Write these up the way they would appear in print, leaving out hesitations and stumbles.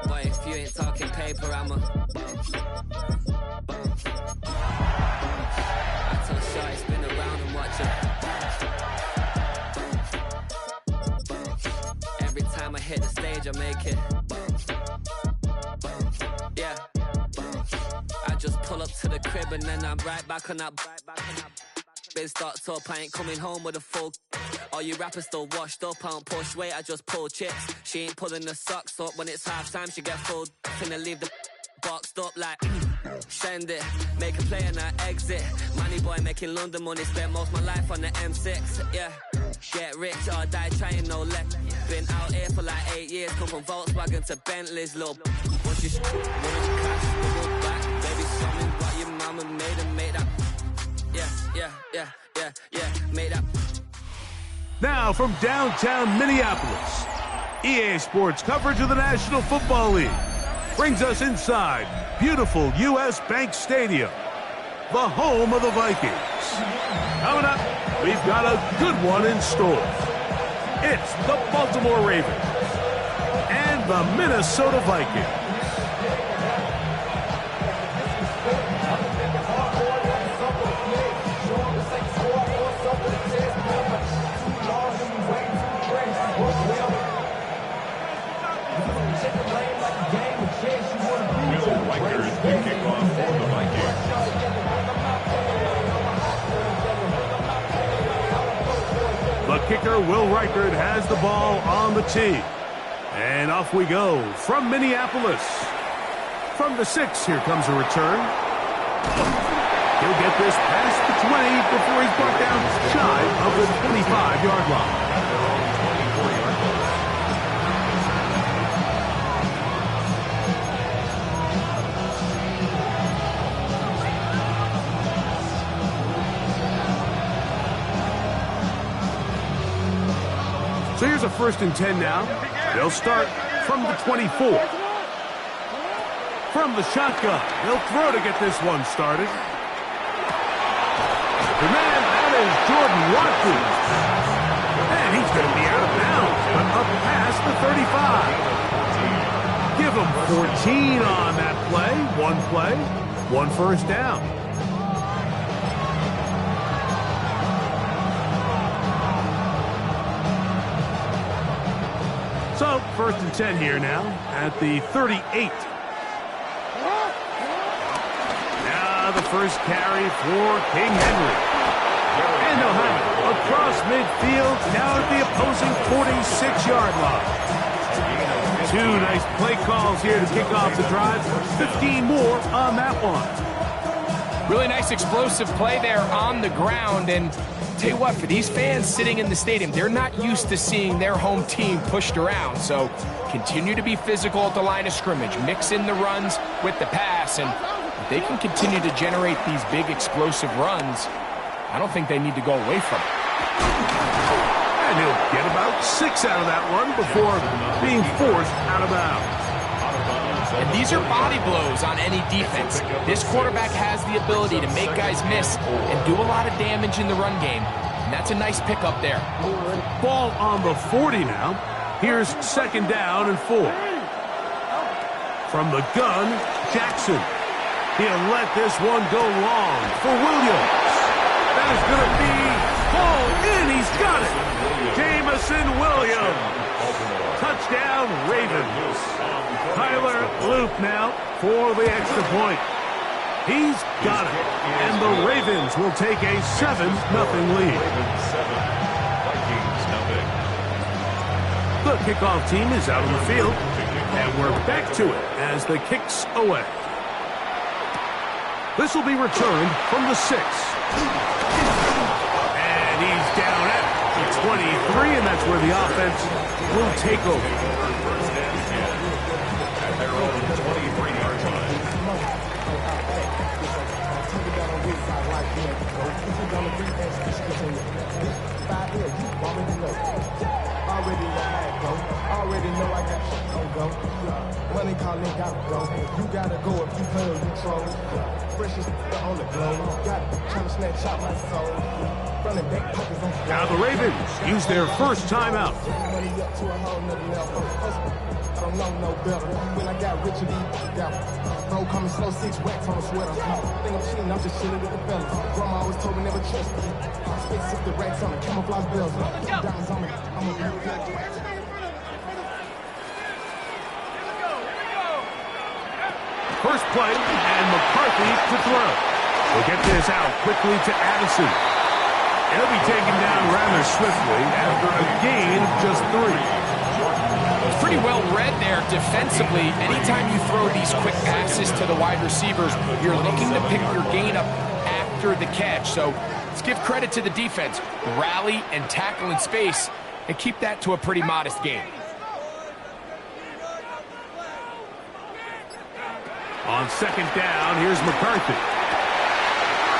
Boy, if you ain't talking paper, I'ma. I tell Shorty spin around and watch it. Every time I hit the stage, I make it. Yeah. I just pull up to the crib and then I'm right back on that. Been starts up, I ain't coming home with a full. All you rappers still washed up, I don't push weight, I just pull chips. She ain't pulling the socks up when it's half time, she get full. Finna leave the boxed up like send it, make a play and I exit. Money boy making London money, spent most of my life on the M6. Yeah, get rich or die trying, no let. Been out here for like 8 years, come from Volkswagen to Bentley's, little. Once you cash, double back, baby, show me what your mama made and made that. Yeah, made that. Now from downtown Minneapolis, EA Sports coverage of the National Football League brings us inside beautiful U.S. Bank Stadium, the home of the Vikings. Coming up, we've got a good one in store. It's the Baltimore Ravens and the Minnesota Vikings. The kicker, Will Reichard, has the ball on the tee. And off we go from Minneapolis. From the 6, here comes a return. He'll get this past the 20 before he's brought down shy of the 25-yard line. So here's a 1st and 10 now. They'll start from the 24. From the shotgun, they'll throw to get this one started. The man, that is Jordan Watkins. And he's going to be out of bounds, but up past the 35. Give him 14 on that play. One first down. So, 1st and 10 here now at the 38. Now the first carry for King Henry. And they'll have it across midfield, now at the opposing 46-yard line. 2 nice play calls here to kick off the drive. 15 more on that one. Really nice explosive play there on the ground, and tell you what, for these fans sitting in the stadium, they're not used to seeing their home team pushed around. So continue to be physical at the line of scrimmage, mix in the runs with the pass, and if they can continue to generate these big explosive runs, I don't think they need to go away from it. And he'll get about 6 out of that one before being forced out of bounds. And these are body blows on any defense. This quarterback has the ability to make guys miss and do a lot of damage in the run game. And that's a nice pickup there. Ball on the 40 now. Here's 2nd down and 4. From the gun, Jackson. He'll let this one go long for Williams. That is going to be hauled in. He's got it. Jamison Williams. Touchdown, Ravens. Tyler Loop now for the extra point. He's got it. And the Ravens will take a 7-0 lead. The kickoff team is out on the field. And we're back to it as the kick's away. This will be returned from the 6. And he's down at the 23, and that's where the offense will take over. Already know I got shit gon' go. Money calling, gotta go. You gotta go if you play or you troll. Freshest on the globe. Got trying to snatch out my soul. Now the Ravens use their first timeout. I don't know no better. When I got rich, bro, coming slow, 6 racks on a sweater. Think I'm cheating, I'm just chilling with the fellas. Grandma always told me never trust me. Spit 60 racks on me, camouflage bells. Diamonds on me, I'm a real First play, and McCarthy to throw. We'll get this out quickly to Addison. And he'll be taken down rather swiftly after a gain of just 3. Pretty well read there defensively. Anytime you throw these quick passes to the wide receivers, you're looking to pick your gain up after the catch. So let's give credit to the defense. Rally and tackle in space and keep that to a pretty modest gain. On second down, here's McCarthy.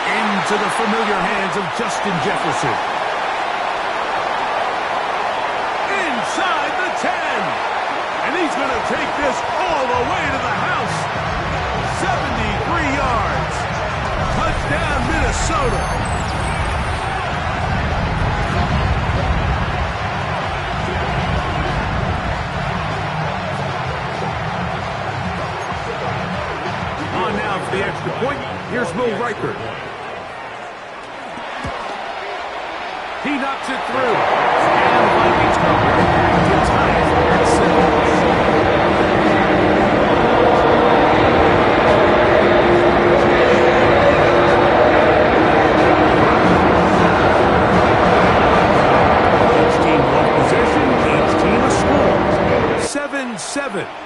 Into the familiar hands of Justin Jefferson. Inside the 10. And he's going to take this all the way to the house. 73 yards. Touchdown, Minnesota. On now for the extra point. Here's Will Riker. He knocks it through. And the Vikings come back to tie it at 7.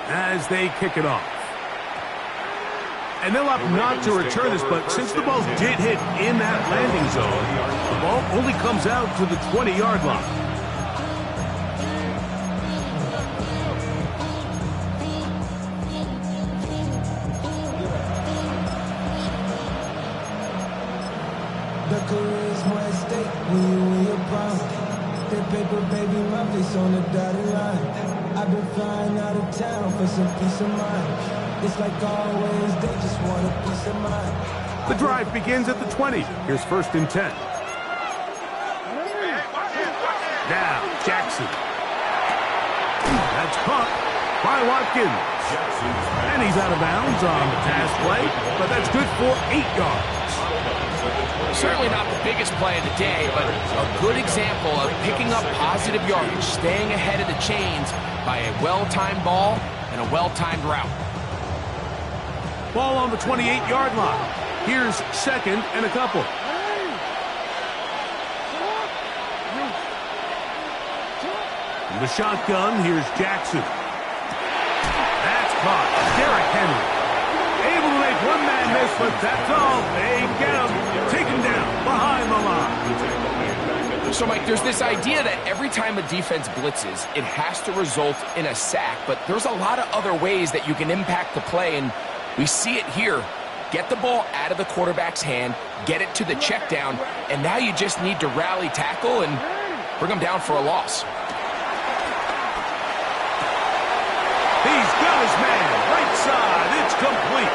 As they kick it off. And they'll opt not to return this, but since the ball did hit in that landing zone, the ball only comes out to the 20-yard line. The career's more at stake when you're proud. That paper, baby, my face on the dotted line. I've been flying out of town for some peace of mind. It's like always, they just want a peace of mind. The drive begins at the 20. Here's 1st and 10. Now, Jackson. That's caught by Watkins. And he's out of bounds on the pass play, but that's good for 8 yards. Certainly not the biggest play of the day, but a good example of picking up positive yardage, staying ahead of the chains by a well-timed ball and a well-timed route. Ball on the 28-yard line. Here's 2nd and a couple. In the shotgun, here's Jackson. That's caught. Derrick Henry. Able to make one man miss, but that's all. They get him. Take him down behind the line. So, Mike, there's this idea that every time a defense blitzes, it has to result in a sack. But there's a lot of other ways that you can impact the play, and we see it here. Get the ball out of the quarterback's hand, get it to the check down, and now you just need to rally tackle and bring them down for a loss. He's got his man. Right side. It's complete.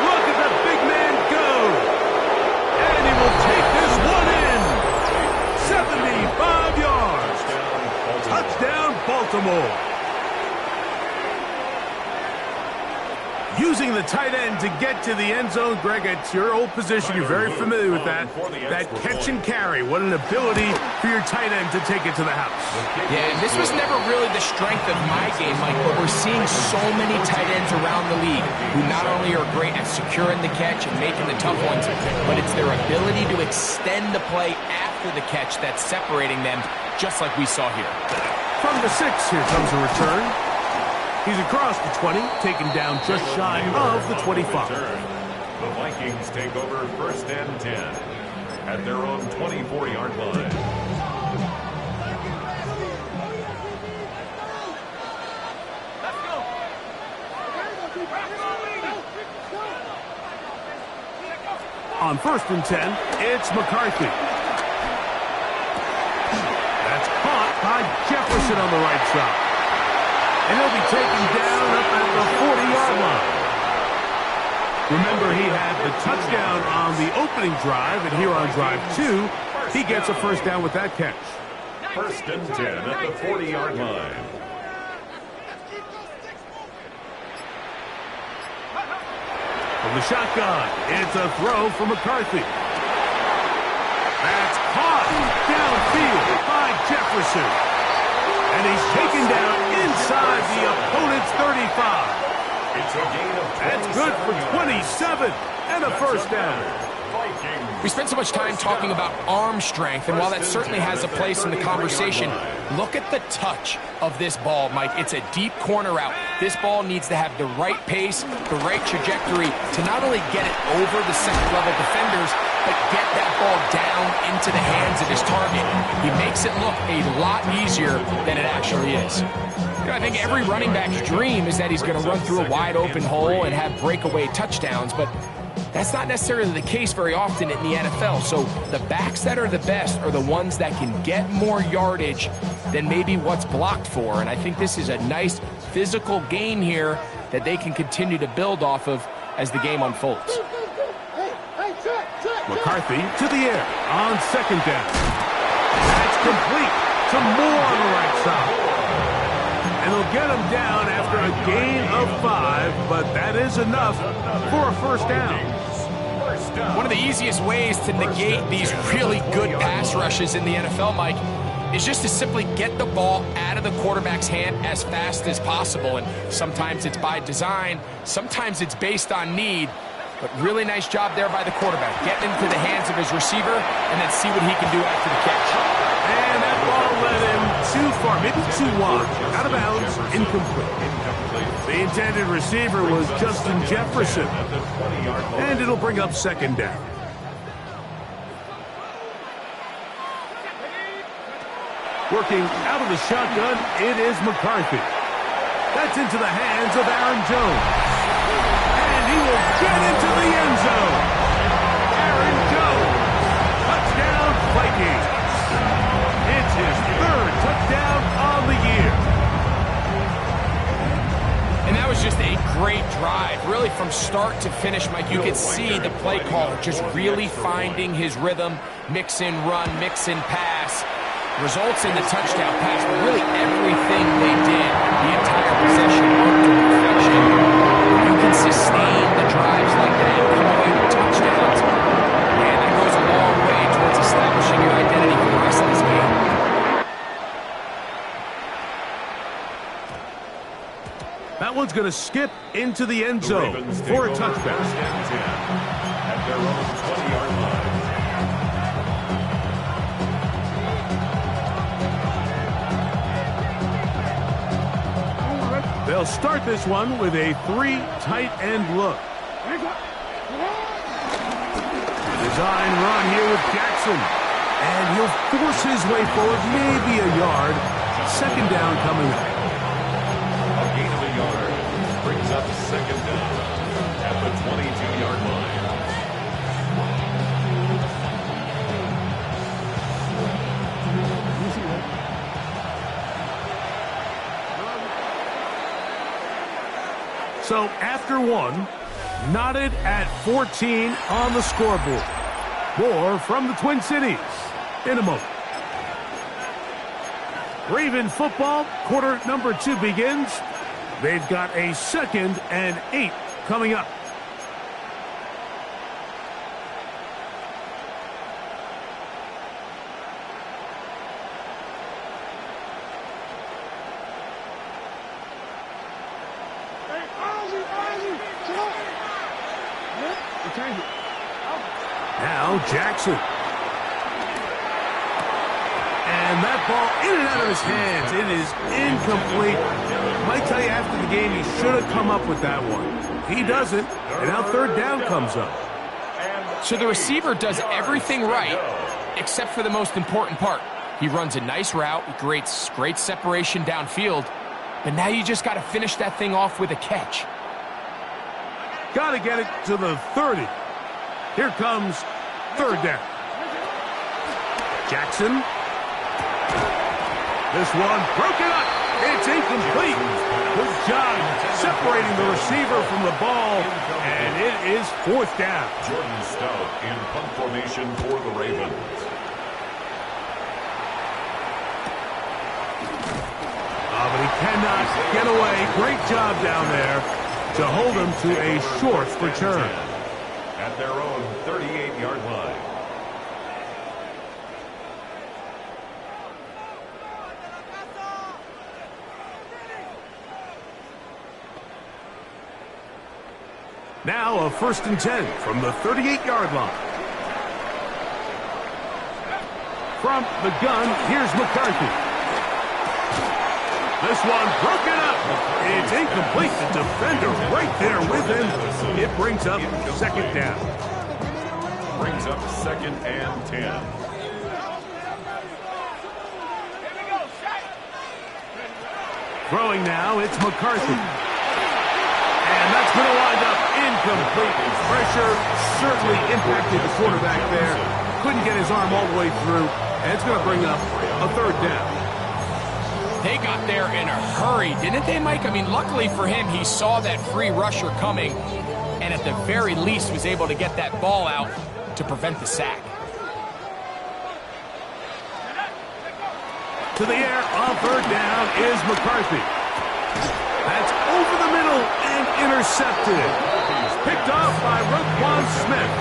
Look at the big man go. And he will take this one in. 75 yards. Touchdown, Baltimore. Using the tight end to get to the end zone, Greg, it's your old position. You're very familiar with that. That catch and carry. What an ability for your tight end to take it to the house. Yeah, and this was never really the strength of my game, Mike, but we're seeing so many tight ends around the league who not only are great at securing the catch and making the tough ones, but it's their ability to extend the play after the catch that's separating them, just like we saw here. From the 6, here comes a return. He's across the 20, taken down just shy of the 25. The Vikings take over 1st and 10 at their own 24-yard line. On 1st and 10, it's McCarthy. That's caught by Jefferson on the right side. And he'll be taken down up at the 40-yard line. Remember, he had the touchdown on the opening drive, and here on drive 2, He gets a first down with that catch. First and 10 at the 40-yard line. From the shotgun, it's a throw for McCarthy. That's caught downfield by Jefferson. And he's taken down inside the opponent's 35. It's a gain of 27. That's good for 27 and a first down. We spent so much time talking about arm strength, and while that certainly has a place in the conversation, look at the touch of this ball, Mike. It's a deep corner route. This ball needs to have the right pace, the right trajectory to not only get it over the second-level defenders, but get that ball down into the hands of his target. He makes it look a lot easier than it actually is. You know, I think every running back's dream is that he's going to run through a wide-open hole and have breakaway touchdowns, but that's not necessarily the case very often in the NFL. So the backs that are the best are the ones that can get more yardage than maybe what's blocked for. And I think this is a nice physical gain here that they can continue to build off of as the game unfolds. McCarthy to the air on second down. That's complete to Moore on the right side. And they'll get him down after a gain of 5, but that is enough for a first down. One of the easiest ways to negate these really good pass rushes in the NFL, Mike, is just to simply get the ball out of the quarterback's hand as fast as possible. And sometimes it's by design, sometimes it's based on need. But really nice job there by the quarterback, getting into the hands of his receiver and then see what he can do after the catch. And that ball led him too far, maybe too wide, out of bounds, incomplete. The intended receiver was Justin Jefferson, and it'll bring up second down. Working out of the shotgun, it is McCarthy. That's into the hands of Aaron Jones. And he will get into the end zone. Aaron Jones, touchdown Vikings. It's his third touchdown on the year. And that was just a great drive. Really from start to finish, Mike, you could see the play caller just really finding his rhythm, mix in run, mix in pass. Results in the touchdown pass, but really everything they did, the entire possession, worked to perfection. You can sustain the drives like that, come away with touchdowns, and that goes a long way towards establishing your identity for the rest of this game. That one's going to skip into the end zone for a touchback. At their own 20-yard line. They'll start this one with a 3 tight end look. A design run here with Jackson. And he'll force his way forward, maybe a yard. Second down coming up. A gain of a yard brings up second down at the 22-yard line. So after one, knotted at 14 on the scoreboard. More from the Twin Cities in a moment. Raven football, quarter number 2 begins. They've got a 2nd and 8 coming up. Now Jackson. And that ball in and out of his hands. It is incomplete. Might tell you after the game he should have come up with that one. He doesn't, and now third down comes up. So the receiver does everything right except for the most important part. He runs a nice route, great separation downfield, but now you just got to finish that thing off with a catch. Got to get it to the 30. Here comes third down. Jackson. This one broken up. It's incomplete. Good job separating the receiver from the ball, and it is fourth down. Jordan Stout in punt formation for the Ravens. cannot get away. Great job down there to hold them to a short return. At their own 38-yard line. Now a 1st and 10 from the 38-yard line. From the gun, here's McCarthy. This one broken up. It's incomplete. The defender right there with him. It brings up 2nd down. Brings up 2nd and 10. Throwing now, it's McCarthy. And that's going to wind up incomplete. Pressure certainly impacted the quarterback there. Couldn't get his arm all the way through. And it's going to bring up a 3rd down. They got there in a hurry, didn't they, Mike? I mean, luckily for him, he saw that free rusher coming and at the very least was able to get that ball out to prevent the sack. To the air on 3rd down is McCarthy. That's over the middle and intercepted. Picked off by Roquan Smith.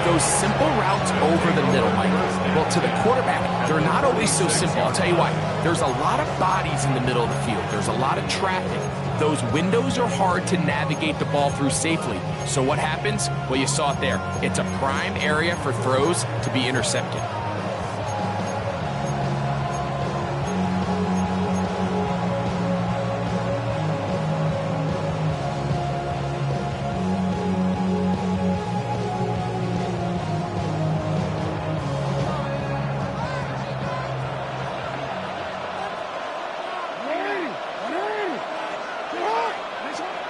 Those simple routes over the middle, Mike. Well, to the quarterback, they're not always so simple. I'll tell you why. There's a lot of bodies in the middle of the field. There's a lot of traffic. Those windows are hard to navigate the ball through safely. So what happens? Well, you saw it there. It's a prime area for throws to be intercepted.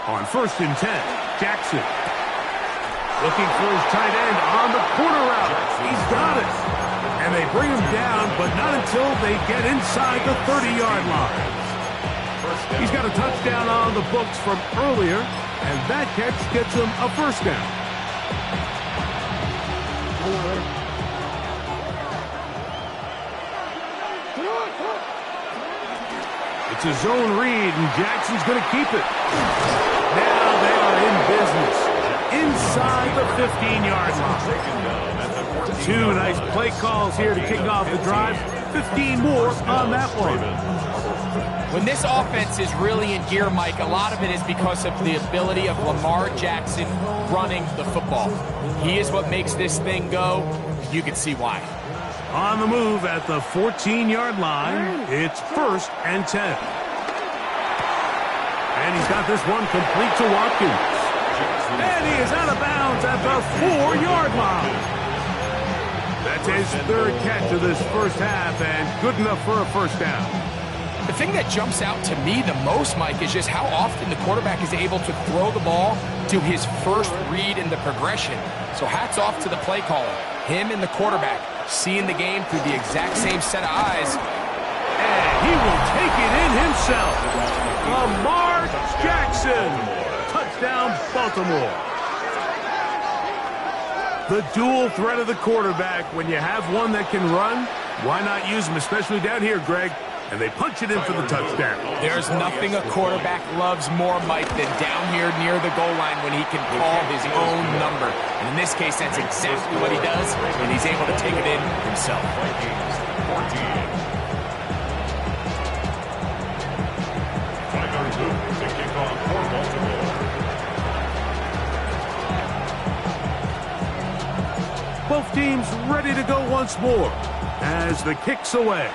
On 1st and 10, Jackson. Looking for his tight end on the corner route. He's got it. And they bring him down, but not until they get inside the 30-yard line. He's got a touchdown on the books from earlier, and that catch gets him a 1st down. It's a zone read, and Jackson's going to keep it. Now they are in business inside the 15-yard line. 2 nice play calls here to kick off the drive. 15 more on that one. When this offense is really in gear, Mike, a lot of it is because of the ability of Lamar Jackson running the football. He is what makes this thing go. You can see why. On the move at the 14-yard line, it's 1st and 10. And he's got this one complete to Watkins. And he is out of bounds at the 4-yard line. That's his 3rd catch of this 1st half, and good enough for a 1st down. The thing that jumps out to me the most, Mike, is just how often the quarterback is able to throw the ball to his first read in the progression. So hats off to the play caller. Him and the quarterback seeing the game through the exact same set of eyes. And he will take it in himself. Lamar Jackson. Touchdown, Baltimore. The dual threat of the quarterback. When you have one that can run, why not use him, especially down here, Greg? And they punch it in for the touchdown. There's nothing a quarterback loves more, Mike, than down here near the goal line when he can call his own number. And in this case, that's exactly what he does, and he's able to take it in himself. Vikings 14. To kick off for Baltimore. Both teams ready to go once more as the kick's away.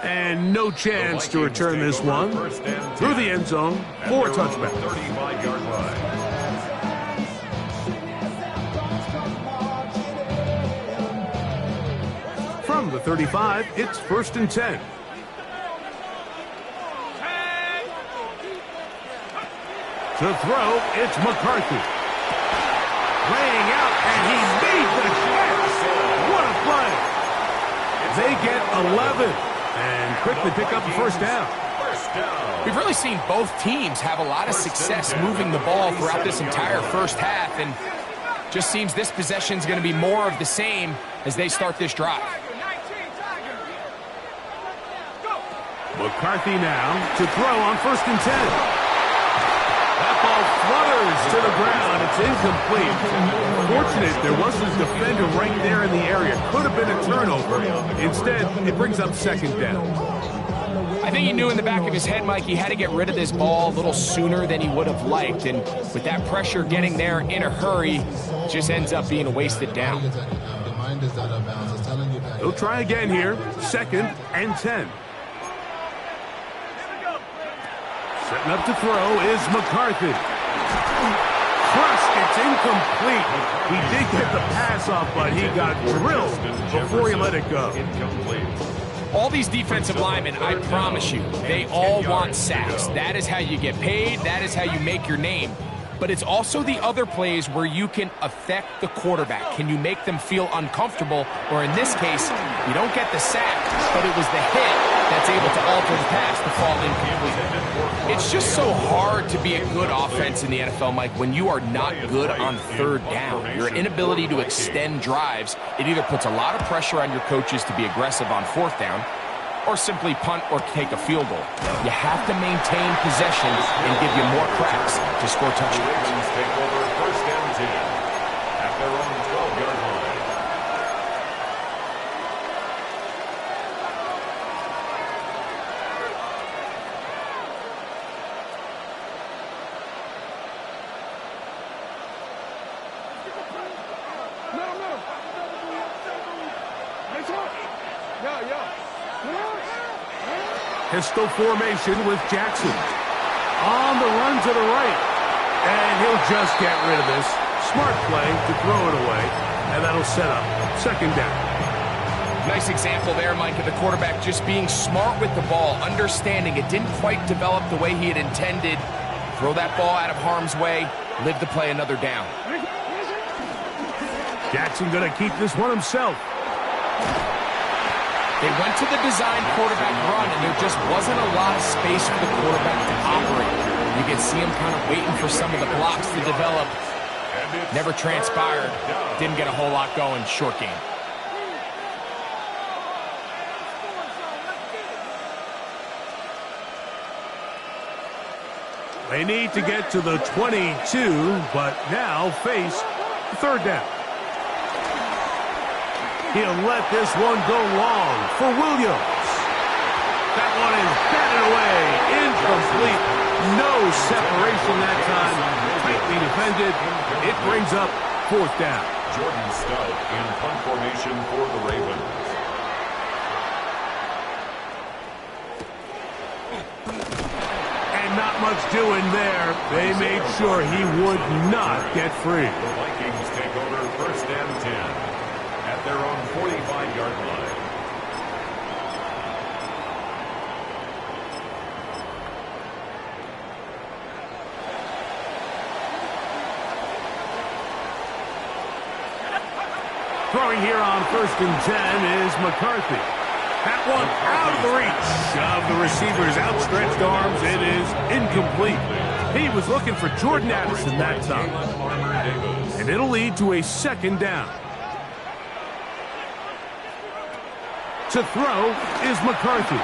And no chance to return this one through the end zone for a touchback. 35-yard line. From the 35, it's 1st and 10. To throw, it's McCarthy. Laying out, and he made the catch. What a play. They get 11 and quickly pick up the 1st down. We've really seen both teams have a lot of success moving the ball throughout this entire 1st half, and just seems this possession is going to be more of the same as they start this drive. McCarthy now to throw on 1st and 10. That ball flutters to the ground. It's incomplete. Fortunate there wasn't a defender right there in the area. Could have been a turnover. Instead, it brings up 2nd down. I think he knew in the back of his head, Mike, he had to get rid of this ball a little sooner than he would have liked. And with that pressure getting there in a hurry, just ends up being a wasted down. He'll try again here. 2nd and 10. Setting up to throw is McCarthy. Crushed, it's incomplete. He did get the pass off, but he got drilled before he let it go. All these defensive linemen, I promise you, they all want sacks. That is how you get paid. That is how you make your name. But it's also the other plays where you can affect the quarterback. Can you make them feel uncomfortable? Or in this case, you don't get the sack, but it was the hit that's able to alter the pass to fall incomplete. It's just so hard to be a good offense in the NFL, Mike, when you are not good on 3rd down. Your inability to extend drives, it either puts a lot of pressure on your coaches to be aggressive on 4th down, or simply punt or take a field goal. You have to maintain possession and give you more cracks to score touchdowns. Vikings take over 1st and 10 at their own 12-yard line. Pistol formation with Jackson. On the run to the right. And he'll just get rid of this. Smart play to throw it away. And that'll set up 2nd down. Nice example there, Mike, of the quarterback just being smart with the ball, understanding it didn't quite develop the way he had intended. Throw that ball out of harm's way, live to play another down. Jackson going to keep this one himself. They went to the design quarterback run, and there just wasn't a lot of space for the quarterback to operate. You can see him kind of waiting for some of the blocks to develop. Never transpired. Didn't get a whole lot going. Short game. They need to get to the 22, but now face 3rd down. He'll let this one go long for Williams. That one is batted away. Incomplete. No separation that time. Tightly defended. It brings up 4th down. Jordan Stout in punt formation for the Ravens. And not much doing there. They made sure he would not get free. The Vikings take over 1st and 10 at their own 45-yard line. Throwing here on 1st and 10 is McCarthy. That one out of the reach of the receiver's outstretched arms. It is incomplete. He was looking for Jordan Addison that time. And it'll lead to a 2nd down. To throw is McCarthy.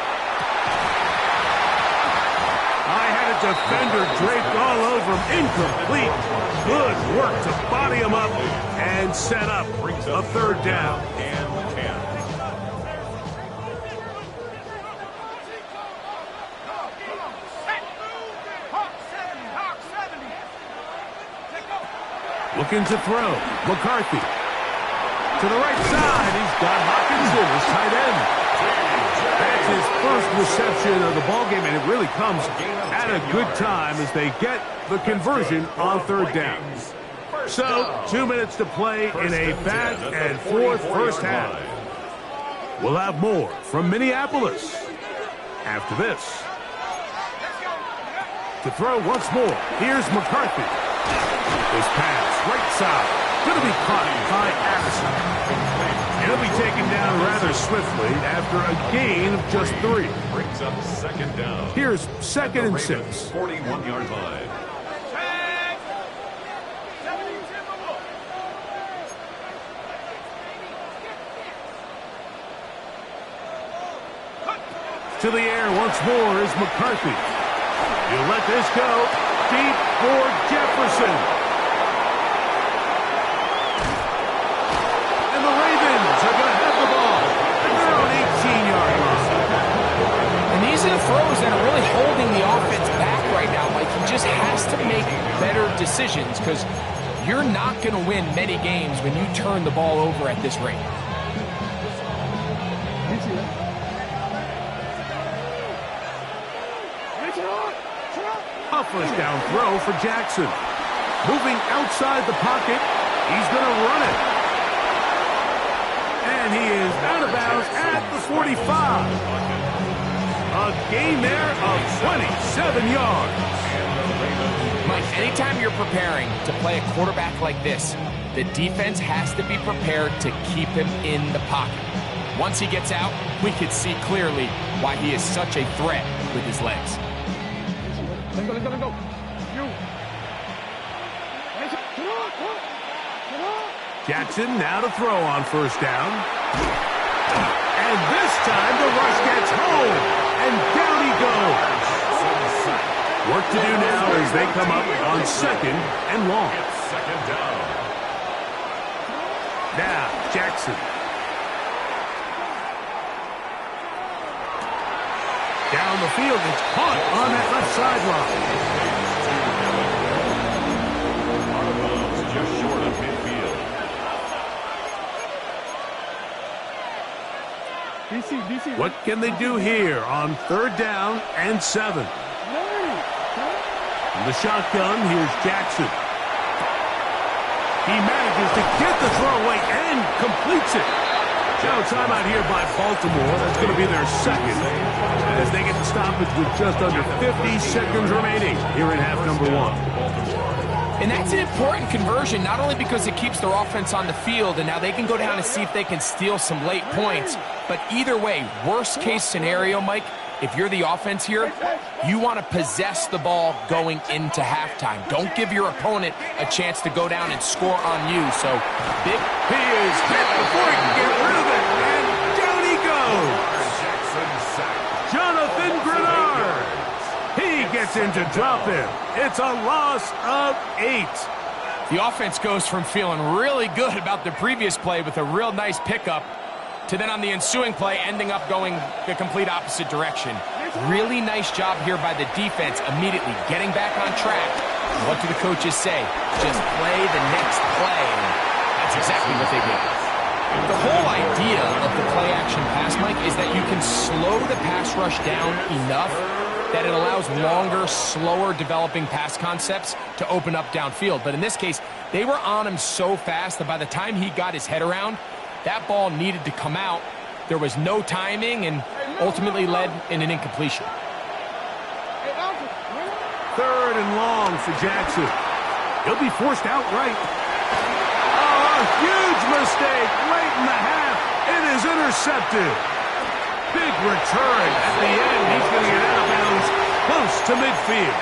I had a defender draped all over him. Incomplete. Good work to body him up and set up a 3rd down. And 10. Looking to throw. McCarthy. To the right side. He's got Hawkinson, his tight end. That's his first reception of the ballgame, and it really comes at a good time as they get the conversion on 3rd down. So, 2 minutes to play in a back and forth first half. We'll have more from Minneapolis after this. To throw once more, here's McCarthy. This pass, right side. Going to be caught by Addison. He'll be taken down rather swiftly after a gain of just 3. Brings up 2nd down. Here's 2nd and 6. 41-yard line. To to the air once more is McCarthy. He'll let this go. Deep for Jefferson. And the Ravens are going to have the ball. And they're on 18-yard line. And these are the throws that are really holding the offense back right now. Like, he just has to make better decisions because you're not going to win many games when you turn the ball over at this rate. A first down throw for Jackson. Moving outside the pocket. He's going to run it. And he is out of bounds at the 45. A gain there of 27 yards. Mike, anytime you're preparing to play a quarterback like this, the defense has to be prepared to keep him in the pocket. Once he gets out, we can see clearly why he is such a threat with his legs. Jackson now to throw on first down. And this time the rush gets home. And down he goes. Work to do now as they come up on second and long. Second down. Now, Jackson. Down the field, it's caught on that left sideline. Out of bounds, just short of midfield. What can they do here on third down and 7? From the shotgun, here's Jackson. He manages to get the throw away and completes it. Now timeout here by Baltimore. That's going to be their second as they get the stoppage with just under 50 seconds remaining here in half number 1. And that's an important conversion, not only because it keeps their offense on the field, and now they can go down and see if they can steal some late points. But either way, worst case scenario, Mike, if you're the offense here, you want to possess the ball going into halftime. Don't give your opponent a chance to go down and score on you. So, big. He is hit before he can get rid of it, and down he goes. Jonathan Grenard. He gets in to drop him. It's a loss of 8. The offense goes from feeling really good about the previous play with a real nice pickup to then on the ensuing play ending up going the complete opposite direction. Really nice job here by the defense immediately getting back on track. What do the coaches say? Just play the next play. And that's exactly what they did. The whole idea of the play-action pass, Mike, is that you can slow the pass rush down enough that it allows longer, slower developing pass concepts to open up downfield. But in this case, they were on him so fast that by the time he got his head around, that ball needed to come out. There was no timing and ultimately led in an incompletion. Third and long for Jackson. He'll be forced outright. Oh, a huge mistake late in the half. It is intercepted. Big return at the end. He's going to get out of bounds close to midfield.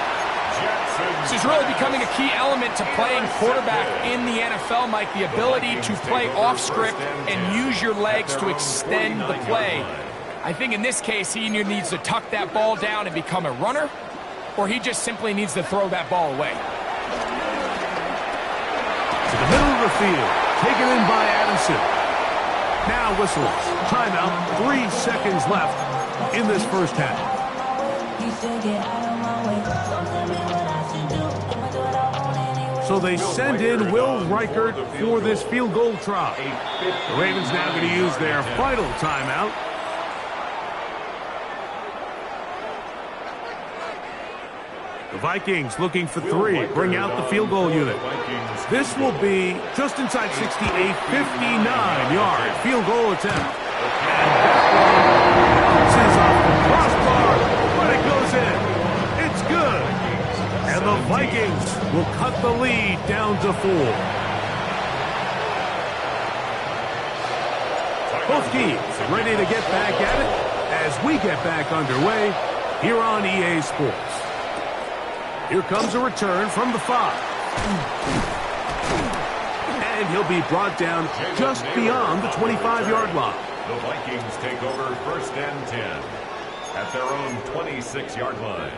This is really becoming a key element to playing quarterback in the NFL, Mike, the ability to play off script and use your legs to extend the play. I think in this case, he either needs to tuck that ball down and become a runner, or he just simply needs to throw that ball away. To the middle of the field, taken in by Addison. Now whistles. Timeout, 3 seconds left in this first half. So they send in Will Reichert for this field goal try. The Ravens now going to use their final timeout. The Vikings looking for 3. Bring out the field goal unit. This will be just inside 60, a 59-yard field goal attempt. And that one bounces off the crossbar, but it goes in. It's good. And the Vikings will cut the lead down to 4. Both teams ready to get back at it as we get back underway here on EA Sports. Here comes a return from the 5. And he'll be brought down just beyond the 25-yard line. The Vikings take over first and 10. at their own 26-yard line.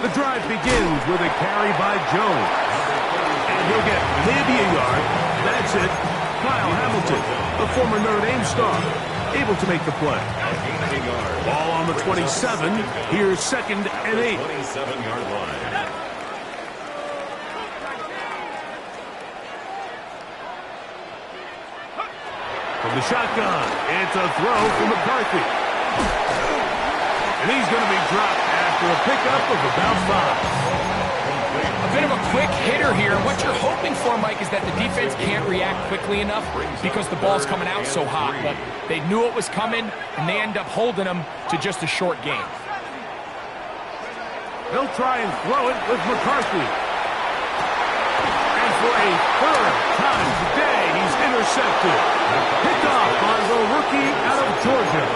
The drive begins with a carry by Jones. And he'll get maybe a yard. That's it. Kyle Hamilton, the former Notre Dame star, able to make the play. Ball on the 27. Here's 2nd and 8. 27-yard line. From the shotgun, it's a throw from McCarthy. And he's going to be dropped after a pickup of about 5. A bit of a quick hitter here. What you're hoping for, Mike, is that the defense can't react quickly enough because the ball's coming out so hot. But they knew it was coming, and they end up holding them to just a short game. They'll try and throw it with McCarthy. And for a third time today, he's intercepted. Picked off by the rookie out of Georgia.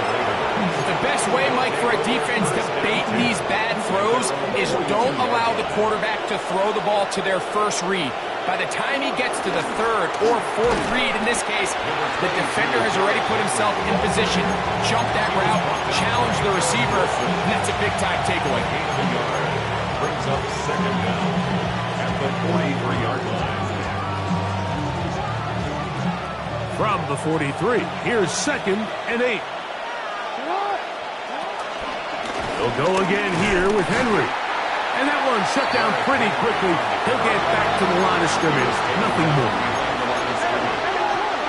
The best way, Mike, for a defense to bait these bad throws is don't allow the quarterback to throw the ball to their first read. By the time he gets to the third or fourth read, in this case, the defender has already put himself in position, jump that route, challenge the receiver, and that's a big-time takeaway. Brings up 2nd down at the 43-yard line. From the 43, here's 2nd and 8. They'll go again here with Henry. And that one shut down pretty quickly. He'll get back to the line of scrimmage. Nothing more.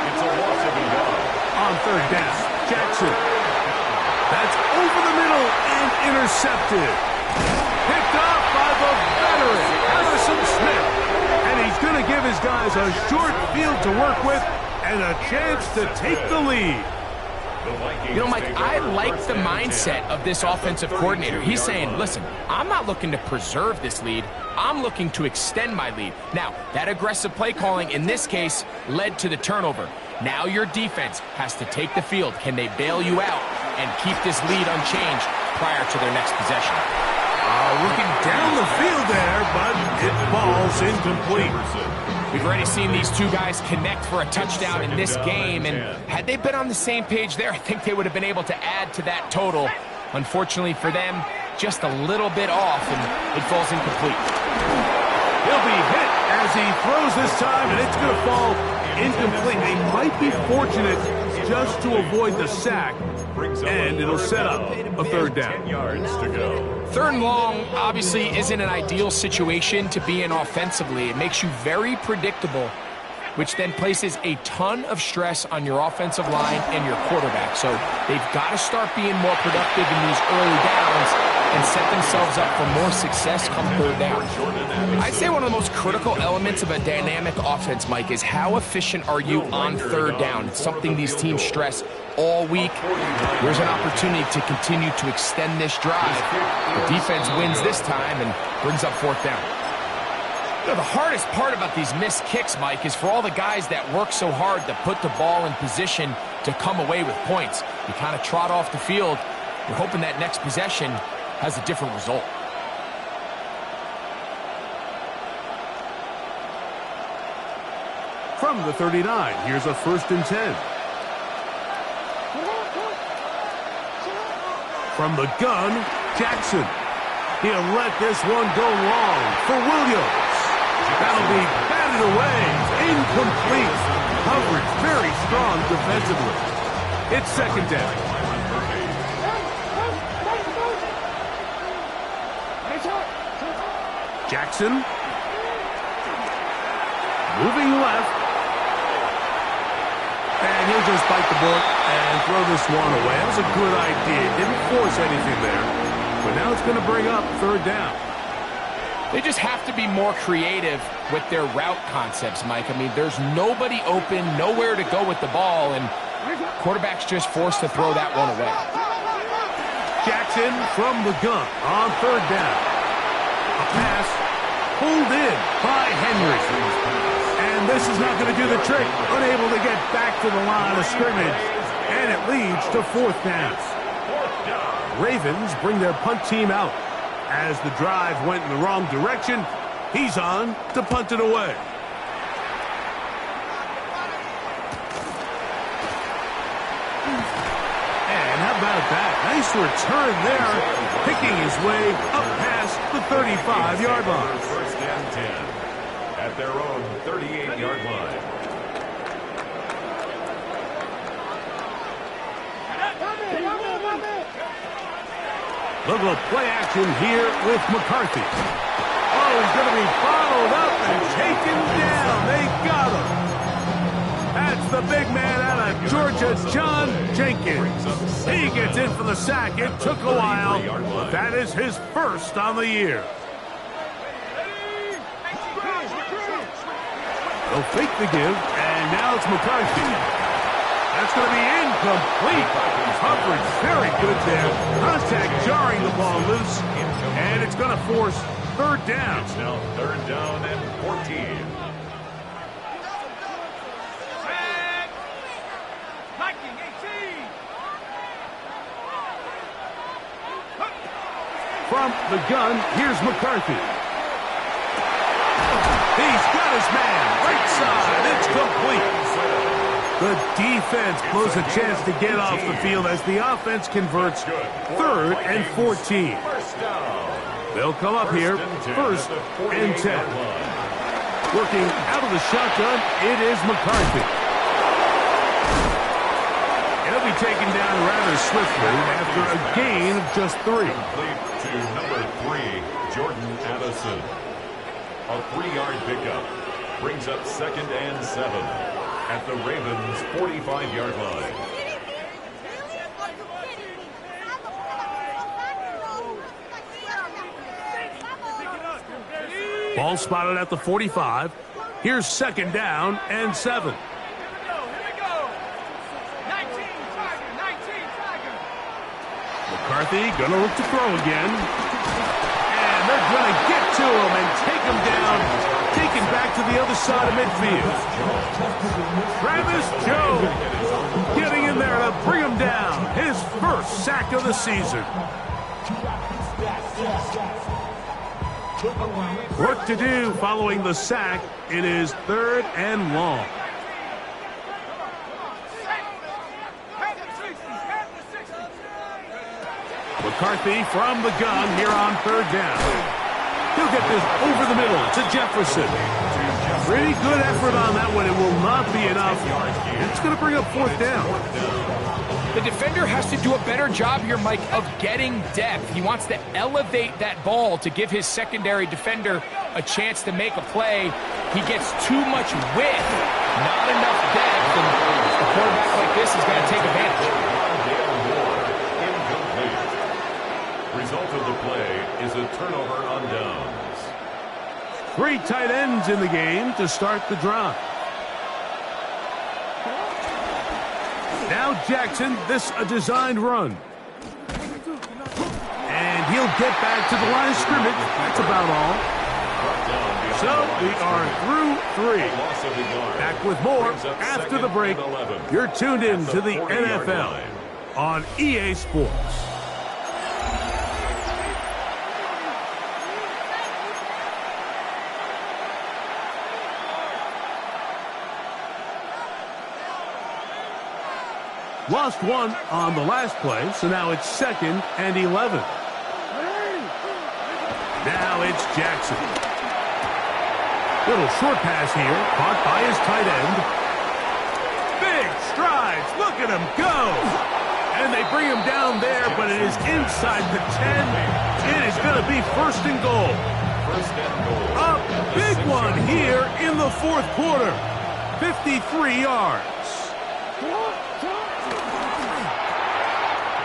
It's a loss of a yard. On 3rd down, Jackson. That's over the middle and intercepted. Picked up by the veteran, Harrison Smith. And he's going to give his guys a short field to work with and a chance to take the lead. You know, Mike, I like the mindset of this offensive coordinator. He's saying, listen, I'm not looking to preserve this lead. I'm looking to extend my lead. Now, that aggressive play calling in this case led to the turnover. Now your defense has to take the field. Can they bail you out and keep this lead unchanged prior to their next possession? Looking down the field there, but it falls incomplete. We've already seen these two guys connect for a touchdown in this game, and had they been on the same page there, I think they would have been able to add to that total. Unfortunately for them, just a little bit off, and it falls incomplete. He'll be hit as he throws this time, and it's going to fall incomplete. They might be fortunate just to avoid the sack, and it'll set up a 3rd down. 10 yards to go. 3rd and long obviously isn't an ideal situation to be in offensively. It makes you very predictable, which then places a ton of stress on your offensive line and your quarterback. So they've got to start being more productive in these early downs and set themselves up for more success come 3rd down. I'd say one of the most critical elements of a dynamic offense, Mike, is how efficient are you on 3rd down. It's something these teams stress all week. There's an opportunity to continue to extend this drive. The defense wins this time and brings up 4th down. You know, the hardest part about these missed kicks, Mike, is for all the guys that work so hard to put the ball in position to come away with points. You kind of trot off the field. You're hoping that next possession has a different result. From the 39, here's a 1st and 10. From the gun, Jackson. He'll let this one go long for Williams. That'll be batted away. Incomplete. Coverage very strong defensively. It's 2nd down. Jackson. Moving left. And he'll just bite the bullet and throw this one away. That was a good idea. Didn't force anything there. But now it's going to bring up 3rd down. They just have to be more creative with their route concepts, Mike. I mean, there's nobody open, nowhere to go with the ball, and quarterback's just forced to throw that one away. Jackson from the gun on 3rd down. A pass pulled in by Henry. And this is not going to do the trick. Unable to get back to the line of scrimmage. And it leads to 4th down. Ravens bring their punt team out. As the drive went in the wrong direction, he's on to punt it away. And how about that? Nice return there, picking his way up past the 35-yard line. First and 10 at their own 38-yard line. Look at play action here with McCarthy. Oh, he's going to be followed up and taken down. They got him. That's the big man out of Georgia, John Jenkins. He gets in for the sack. It took a while, but that is his first on the year. They'll fake the give, and now it's McCarthy. That's going to be incomplete. Coverage very good there. Contact jarring the ball loose, and it's going to force third down. It's now third down and 14. From the gun, here's McCarthy. He's got his man. Right side. It's complete. The defense blows a chance to get off the field as the offense converts third and 14. They'll come up here, first and 10. Working out of the shotgun, it is McCarthy. He'll be taken down rather swiftly after a gain of just 3. Complete to number 3, Jordan Addison. A 3-yard pickup brings up second and 7 at the Ravens' 45-yard line. Ball spotted at the 45. Here's second down and 7. McCarthy gonna look to throw again. And they're gonna get to him and take him down. Taken back to the other side of midfield. Travis Jones getting in there to bring him down. His first sack of the season. Work to do following the sack. It is third and long. McCarthy from the gun here on third down. He'll get this over the middle to Jefferson. Pretty good effort on that one. It will not be enough. It's going to bring up fourth down. The defender has to do a better job here, Mike, of getting depth. He wants to elevate that ball to give his secondary defender a chance to make a play. He gets too much width, not enough depth, and a quarterback like this is going to take advantage. Result of the play is a turnover on downs. 3 tight ends in the game to start the drive. Now Jackson, this a designed run. And he'll get back to the line of scrimmage. That's about all. So we are through 3. Back with more after the break. You're tuned in to the NFL on EA Sports. Lost 1 on the last play, so now it's second and 11. Now it's Jackson. Little short pass here, caught by his tight end. Big strides, look at him go! And they bring him down there, but it is inside the 10. It is going to be first and goal. First and goal. A big one here in the fourth quarter. 53 yards.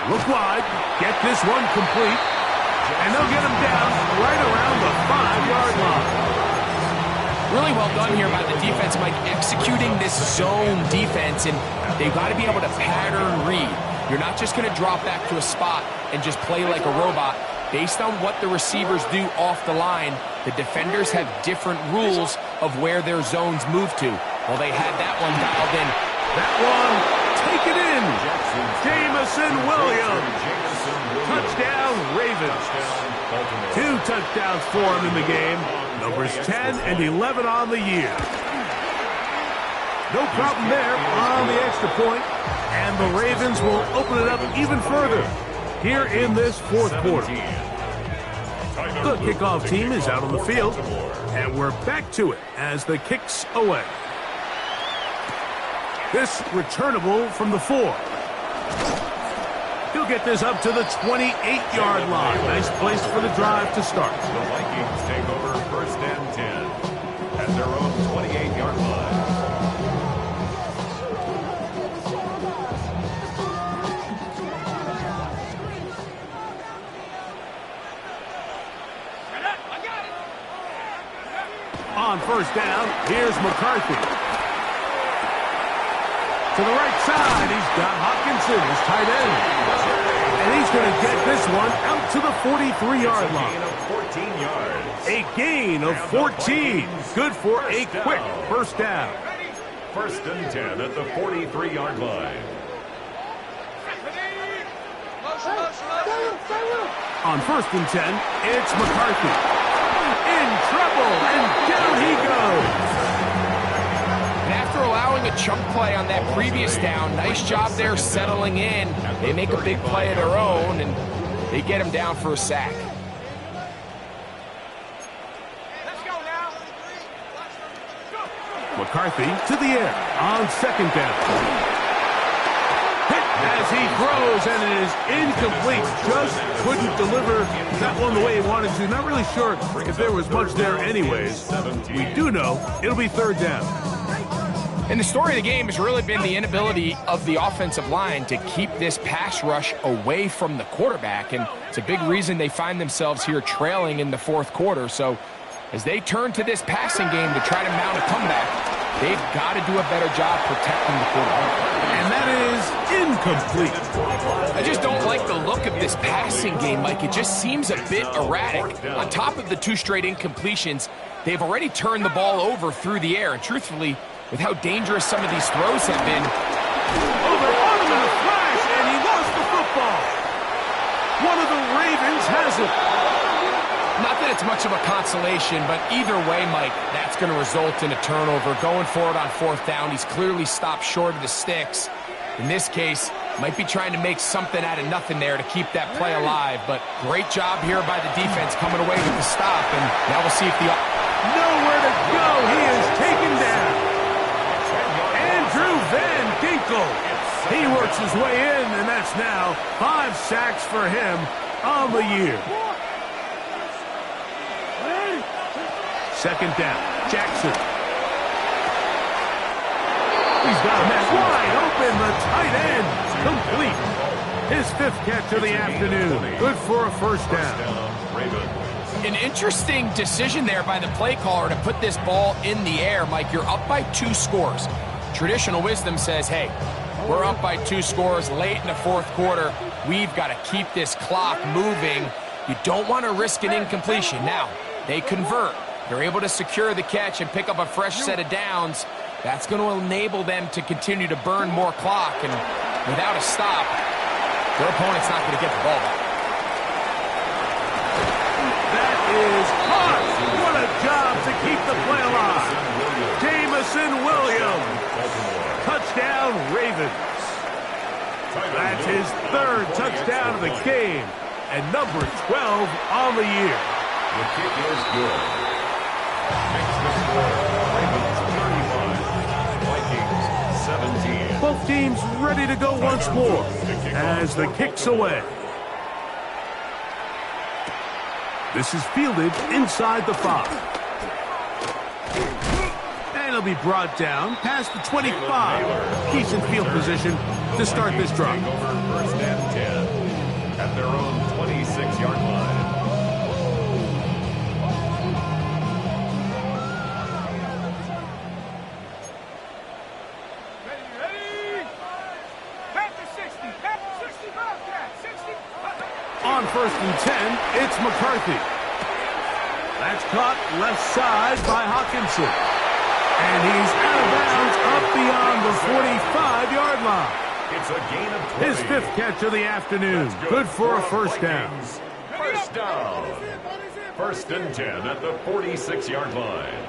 Look wide, get this one complete, and they'll get him down right around the 5-yard line. Really well done here by the defense, Mike, executing this zone defense, and they've got to be able to pattern read. You're not just going to drop back to a spot and just play like a robot. Based on what the receivers do off the line, the defenders have different rules of where their zones move to. Well, they had that one dialed in. That one, take it in. Jamison Williams. Ravens. 2 touchdowns for him in the game. Numbers 10 and 11 on the year. No problem there on the extra point, and the Ravens will open it up even further here in this fourth quarter. The kickoff team is out on the field, and we're back to it as the kick's away. This returnable from the 4. He'll get this up to the 28-yard line. Nice place for the drive to start. The Vikings take over 1st and 10 at their own 28-yard line. On 1st down, here's McCarthy. To the right side, he's got Hawkinson, his tight end. And he's going to get this one out to the 43-yard line. A gain of 14. Good for a quick first down. 1st and 10 at the 43-yard line. On 1st and 10, it's McCarthy. In trouble, and down he goes. And after allowing a chunk play on that previous down, nice job there settling in. They make a big play of their own, and they get him down for a sack. McCarthy to the air on 2nd down. Hit as he throws, and it is incomplete. Just couldn't deliver that one the way he wanted to. Not really sure if there was much there anyways. We do know it'll be 3rd down. And the story of the game has really been the inability of the offensive line to keep this pass rush away from the quarterback. And it's a big reason they find themselves here trailing in the 4th quarter. So as they turn to this passing game to try to mount a comeback, they've got to do a better job protecting the quarterback. And that is incomplete. I just don't like the look of this passing game, Mike. It just seems a bit erratic. On top of the 2 straight incompletions, they've already turned the ball over through the air. And truthfully, with how dangerous some of these throws have been. Oh, they're on him in a flash, and he lost the football. One of the Ravens has it. Not that it's much of a consolation, but either way, Mike, that's going to result in a turnover. Going forward on 4th down, he's clearly stopped short of the sticks. In this case, might be trying to make something out of nothing there to keep that play alive. But great job here by the defense coming away with the stop. And now we'll see if the... Nowhere to go. He is taken down. Andrew Van Ginkel. He works his way in, and that's now 5 sacks for him on the year. 2nd down, Jackson. He's got a man wide open, the tight end, complete. His 5th catch of the afternoon, good for a 1st down. An interesting decision there by the play caller to put this ball in the air. Mike, you're up by 2 scores. Traditional wisdom says, hey, we're up by 2 scores late in the 4th quarter. We've got to keep this clock moving. You don't want to risk an incompletion. Now, they convert. They're able to secure the catch and pick up a fresh set of downs. That's going to enable them to continue to burn more clock. And without a stop, their opponent's not going to get the ball back. That is hot. What a job to keep the play alive. Jamison Williams. Touchdown, Ravens. That's his 3rd touchdown of the game. And number 12 on the year. The kick is good. Makes the score. Ravens 31. Vikings 17. Both teams ready to go once more as the kick's away. This is fielded inside the 5. And it'll be brought down past the 25. Decent field position to start this drive. Over 1st and 10 at their own 26-yard line. On 1st and 10, it's McCarthy. That's caught left side by Hawkinson. And he's out of bounds up beyond the 45-yard line. It's a gain of 20. His 5th catch of the afternoon. Good for a 1st down. touchdown. 1st and 10 at the 46-yard line.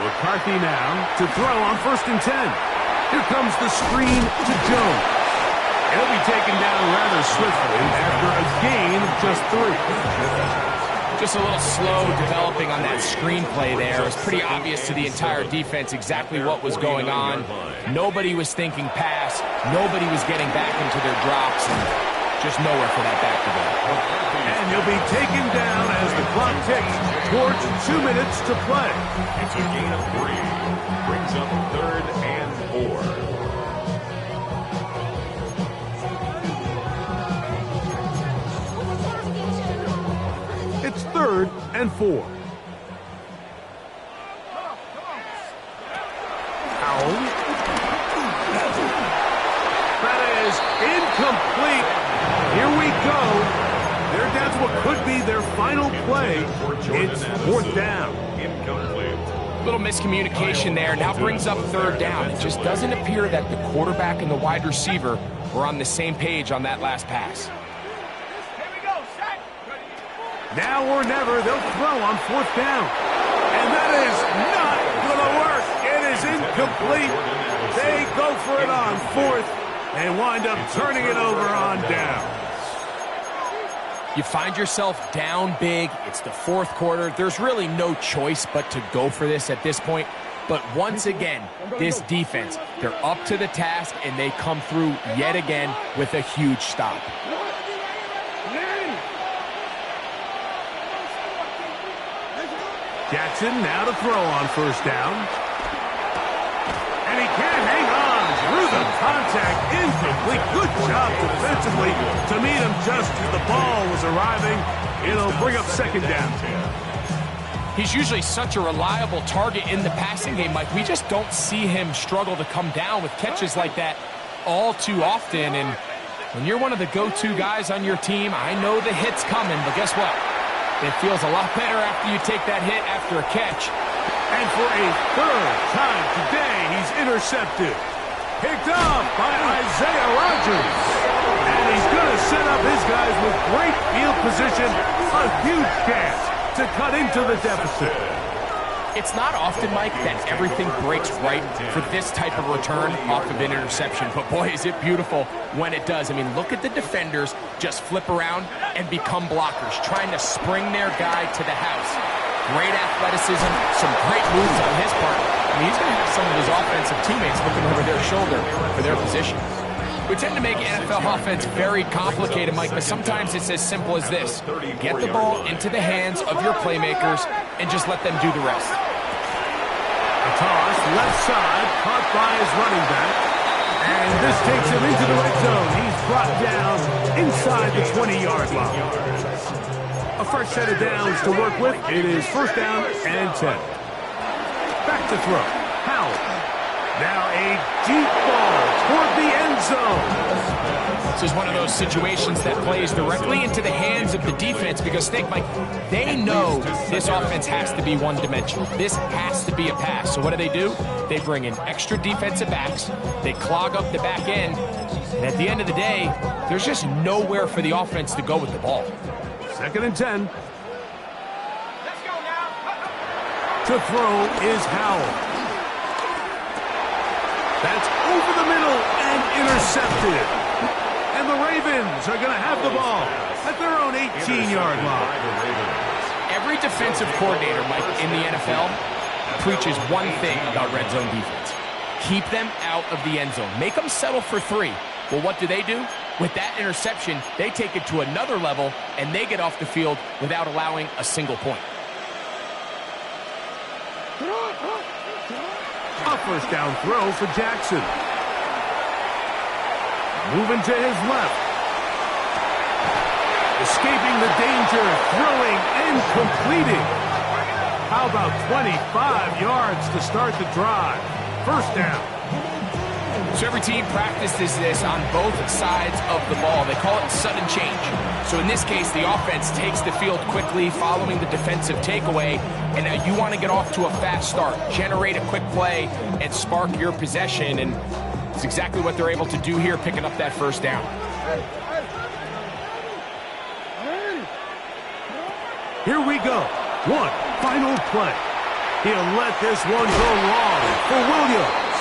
McCarthy now to throw on 1st and 10. Here comes the screen to Jones. He'll be taken down rather swiftly after a gain of just 3. Just a little slow developing on that screenplay there. It was pretty obvious to the entire defense exactly what was going on. Nobody was thinking pass. Nobody was getting back into their drops. And just nowhere for that back to go. And he'll be taken down as the clock ticks towards 2 minutes to play. It's a gain of 3. Brings up 3rd and 4. It's 3rd and 4. Howell. That is incomplete. Here we go. They're down to what could be their final play. It's 4th down. Incomplete. Little miscommunication there. Now brings up 3rd down. It just doesn't appear that the quarterback and the wide receiver were on the same page on that last pass. Now or never, they'll throw on 4th down. And that is not going to work. It is incomplete. They go for it on 4th and wind up turning it over on down. You find yourself down big. It's the 4th quarter. There's really no choice but to go for this at this point. But once again, this defense, they're up to the task, and they come through yet again with a huge stop. Jackson now to throw on 1st down. And he can't hang on through the contact. Incomplete. Good job defensively to meet him just as the ball was arriving. It'll bring up 2nd down. He's usually such a reliable target in the passing game, Mike. We just don't see him struggle to come down with catches like that all too often. And when you're one of the go-to guys on your team, I know the hit's coming, but guess what? It feels a lot better after you take that hit after a catch. And for a 3rd time today, he's intercepted. Picked off by Isaiah Rodgers. And he's going to set up his guys with great field position. A huge chance to cut into the deficit. It's not often, Mike, that everything breaks right for this type of return off of an interception. But boy, is it beautiful when it does. I mean, look at the defenders just flip around and become blockers, trying to spring their guy to the house. Great athleticism, some great moves on his part. I mean, he's going to have some of his offensive teammates looking over their shoulder for their position. We tend to make NFL offense very complicated, Mike, but sometimes it's as simple as this. Get the ball into the hands of your playmakers and just let them do the rest. A toss, left side, caught by his running back. And this takes him into the red zone. He's brought down inside the 20-yard line. A fresh set of downs to work with. It is 1st down and 10. Back to throw. Howell. Now a deep ball toward the end zone. This is one of those situations that plays directly into the hands of the defense because, think, Mike, they know this offense has to be one-dimensional. This has to be a pass. So what do? They bring in extra defensive backs. They clog up the back end. And at the end of the day, there's just nowhere for the offense to go with the ball. 2nd and 10. To throw is Howell. That's over the middle and intercepted. And the Ravens are going to have the ball at their own 18-yard line. Every defensive coordinator, Mike, in the NFL preaches one thing about red zone defense. Keep them out of the end zone. Make them settle for 3. Well, what do? With that interception, they take it to another level, and they get off the field without allowing a single point. A 1st down throw for Jackson. Moving to his left. Escaping the danger, throwing and completing. How about 25 yards to start the drive? 1st down. So every team practices this on both sides of the ball. They call it sudden change. So in this case, the offense takes the field quickly following the defensive takeaway. And now you want to get off to a fast start, generate a quick play, and spark your possession. And it's exactly what they're able to do here, picking up that 1st down. Here we go. One final play. He'll let this one go long for Williams.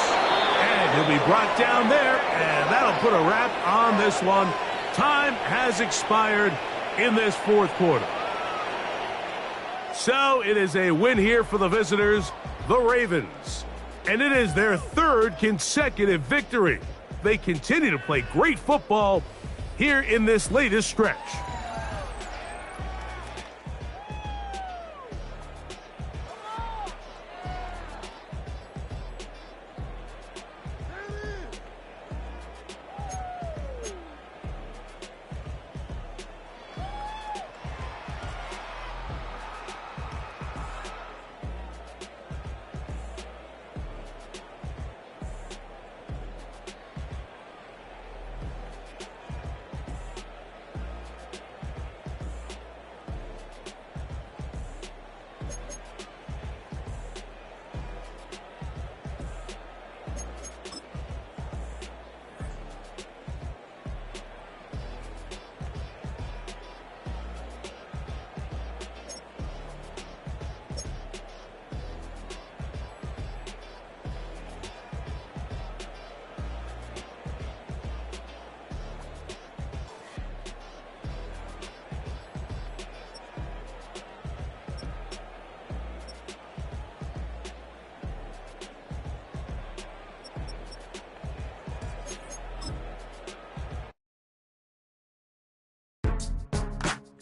And he'll be brought down there, and that'll put a wrap on this one. Time has expired in this fourth quarter. So it is a win here for the visitors, the Ravens. And it is their third consecutive victory. They continue to play great football here in this latest stretch.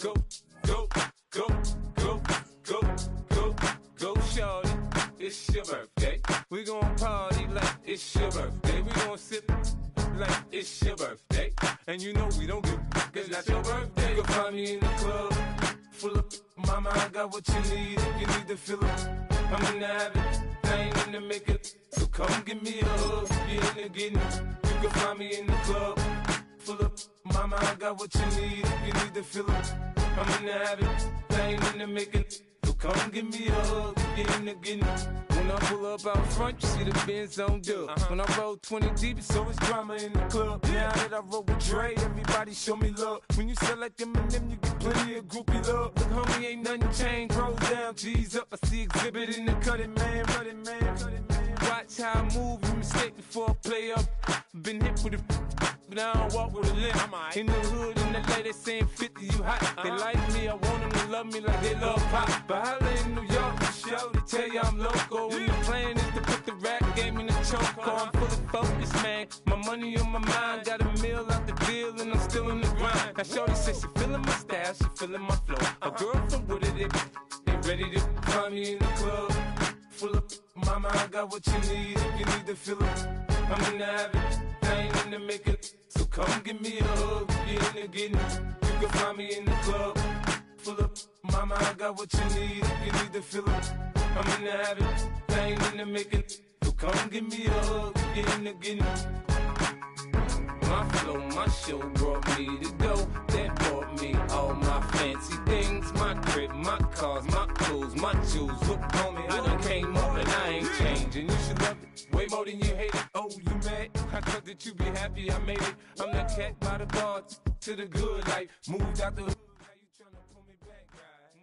Go, go, go, go, go, go, go, shorty. It's your birthday. We gon' party like it's your birthday. We gon' sip like it's your birthday. And you know we don't give, cause that's your birthday. You can find me in the club, full of mama, I got what you need. If you need to fill up, I'm in the habit, I ain't in the makeup. So come give me a hug, get in the getting. You can find me in the club, full of mama, I got what you need. If you need to fill up, I'm in the habit, I ain't in the making. So come give me a hug, get in the getting. When I pull up out front, you see the Benz on dub. When I roll 20 deep, it's always drama in the club. Now that I roll with Dre, everybody show me love. When you sell like Eminem, you get plenty of groupie love. Look, homie, ain't nothing changed. Rolls down, G's up. I see exhibit in the cutting, man. Running, man. Watch how I move, you mistake before I play up. Been hit with a but I don't walk with a limp. In the hood, in the lady saying 50, you hot. They like me, I want them to love me like they love pop. But holla in New York, show, they tell you I'm local. And the plan is to put the rap game in the choke. I'm fully focused, man. My money on my mind, got a meal out the deal, and I'm still in the grind. Now shorty says she feeling my style, she feeling my flow. A girl from Wooded, they ready to find me in the club. Full of mama, I got what you need. If you need to fill it, I'm in the habit, I ain't in the making. So come give me a hug, get in the getting. You can find me in the club. Full of mama, I got what you need. If you need to fill it, I'm in the habit, I ain't in the making. So come give me a hug, get in the getting. My flow, my show brought me to go. That brought me all my fancy things. My crib, my cars, my clothes, my jewels. Look, homie, I done came up and I ain't changing. You should love it way more than you hate it. Oh, you mad? I thought that you be happy I made it. I'm the cat by the bar to the good life. Moved out the hood. How you tryna pull me back, right?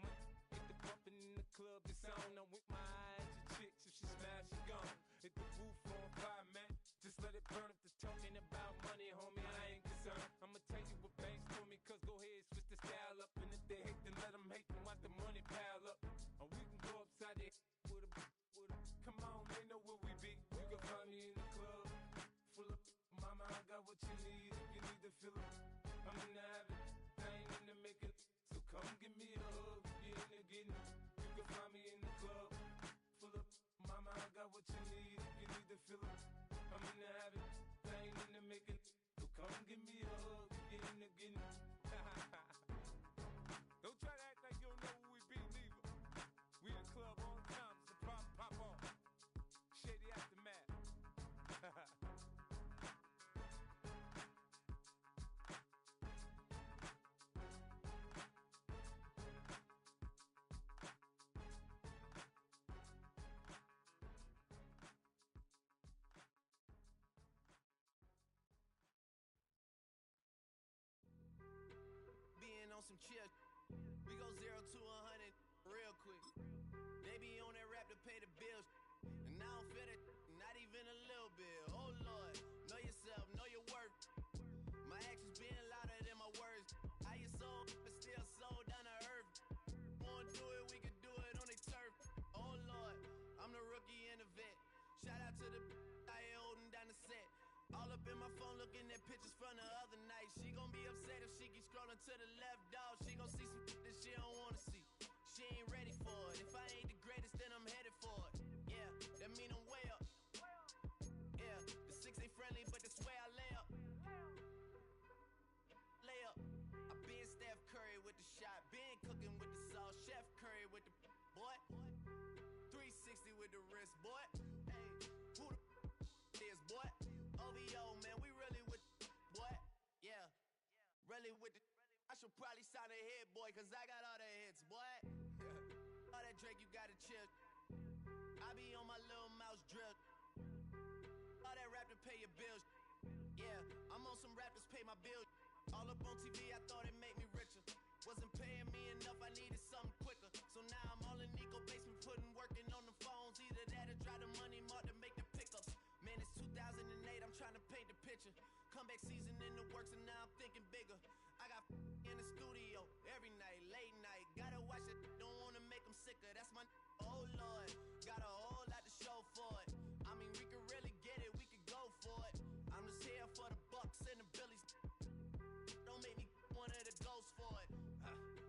Get the bumpin' in the club, it's on. I'm with my eyes, your chicks, if she smash, she gone. Hit the roof on fire, man. Just let it burn. If the talking about money, homie, I ain't concerned. I'ma tell you what banks for me, cause go ahead, switch the style up. And if they hate, then let them hate, then watch the money pile up. Or we can go upside there with a, come on, they know where we be. You can find me in the club, full of, mama, I got what you need. If you need to fill it, I'm in the habit, I ain't in the making. So come give me a hug, get in the getting. You can find me in the club, full of, mama, I got what you need. If you need to fill it, I'm in the habit, I ain't in the making. So come give me a hug, get in the getting. Don't try to act like you don't know who we be, neither. We in the club all the time, it's a pop off. Shady aftermath. Being on some chill, We go 0 to 100 real quick. They be on that rap to pay the bills. And I don't feel it, not even a little bit. Oh Lord, know yourself, know your worth. My actions being louder than my words. How you sold, but still sold down to earth. Wanna do it, we can do it on the turf. Oh Lord, I'm the rookie and the vet. Shout out to the I ain't holding down the set. All up in my phone looking at pictures from the other night. She gon' be upset if she keep scrolling to the left, dog. She gon' see some that she don't wanna see. She ain't ready for it. If I ain't the greatest, then I'm headed for it. Yeah, that mean I'm way up. Yeah, the 6 ain't friendly, but that's where I lay up. Lay up. I been Steph Curry with the shot. Been cooking with the sauce. Chef Curry with the boy. 360 with the wrist, boy. Hey, who the is, boy? OVO, man, we really with boy. Yeah, really with the. I should probably sign a hit, boy, cause I got all the hits, boy. All that Drake, you gotta chill. I be on my little mouse drip. All that rap to pay your bills. Yeah, I'm on some rappers pay my bills. All up on TV, I thought it made me richer. Wasn't paying me enough, I needed something quicker. So now I'm all in Nico basement, working on the phones. Either that or try the money mark to make the pickups. Man, it's 2008, I'm trying to paint the picture. Comeback season in the works and now I'm thinking bigger. I got in the studio every night, late night. Gotta watch it, don't wanna make them sicker. That's my oh Lord, got a whole lot to show for it. I mean, we could really get it, we could go for it. I'm just here for the Bucks and the Billies. Don't make me one of the ghosts for it.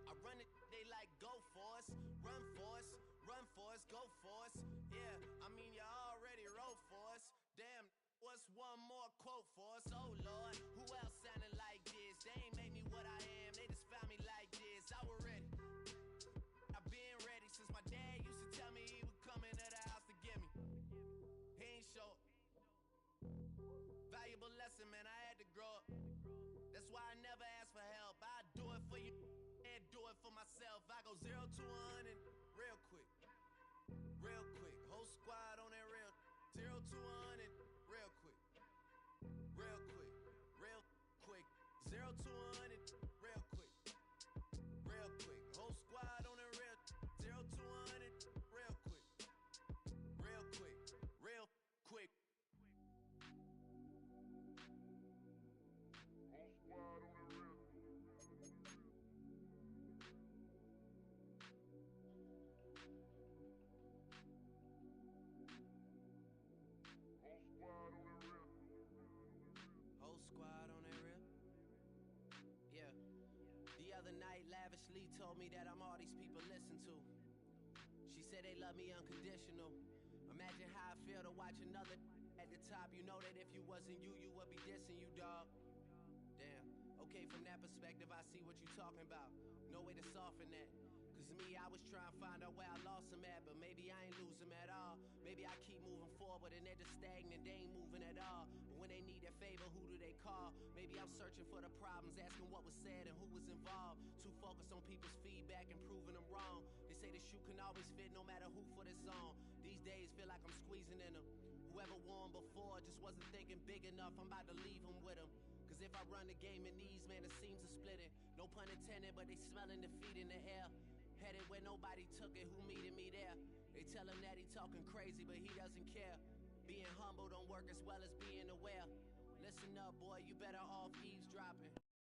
I run it, they like go for us, run for us, run for us, go for us. Yeah, I mean you already wrote for us. Damn, what's one more quote for us? Oh Lord, who else sounding like this? They ain't make me what I am, they just found me like this. I was ready, I've been ready since my dad used to tell me he would come into the house to get me. He ain't show. Valuable lesson, man, I had to grow up. That's why I never ask for help. I do it for you and do it for myself. I go 0 to 100 real quick. Real quick. Whole squad on that real. 0 to 100 real quick. Real quick. Real quick. 0 to 100 real quick. Real quick. Whole squad on that real. 0 to 100 real quick. Real quick. Real quick. Whole squad on the real. Whole squad on that real. Yeah. The other night, lavishly told me that I'm all these people listen to. She said they love me unconditional. Imagine how I feel to watch another at the top. You know that if you wasn't you, you would be dissing you, dog. Damn, okay, from that perspective, I see what you talking about. No way to soften that. Cause me, I was trying to find out where I lost them at, but maybe I ain't lose them at all. Maybe I keep moving forward and they're just stagnant, they ain't moving at all. But when they need a favor, who do they call? Maybe I'm searching for the problems, asking what was said and who was involved. Too focused on people's feedback and proving them wrong. They say the shoe can always fit no matter who for the song. These days feel like I'm squeezing in them. Whoever won before just wasn't thinking big enough, I'm about to leave them with them. Cause if I run the game in these, man, the seams are splitting. No pun intended, but they smelling defeat in the air. Headed where nobody took it, who meeting me there? They tell him that he talking crazy, but he doesn't care. Being humble don't work as well as being aware. Listen up, boy, you better off eavesdropping.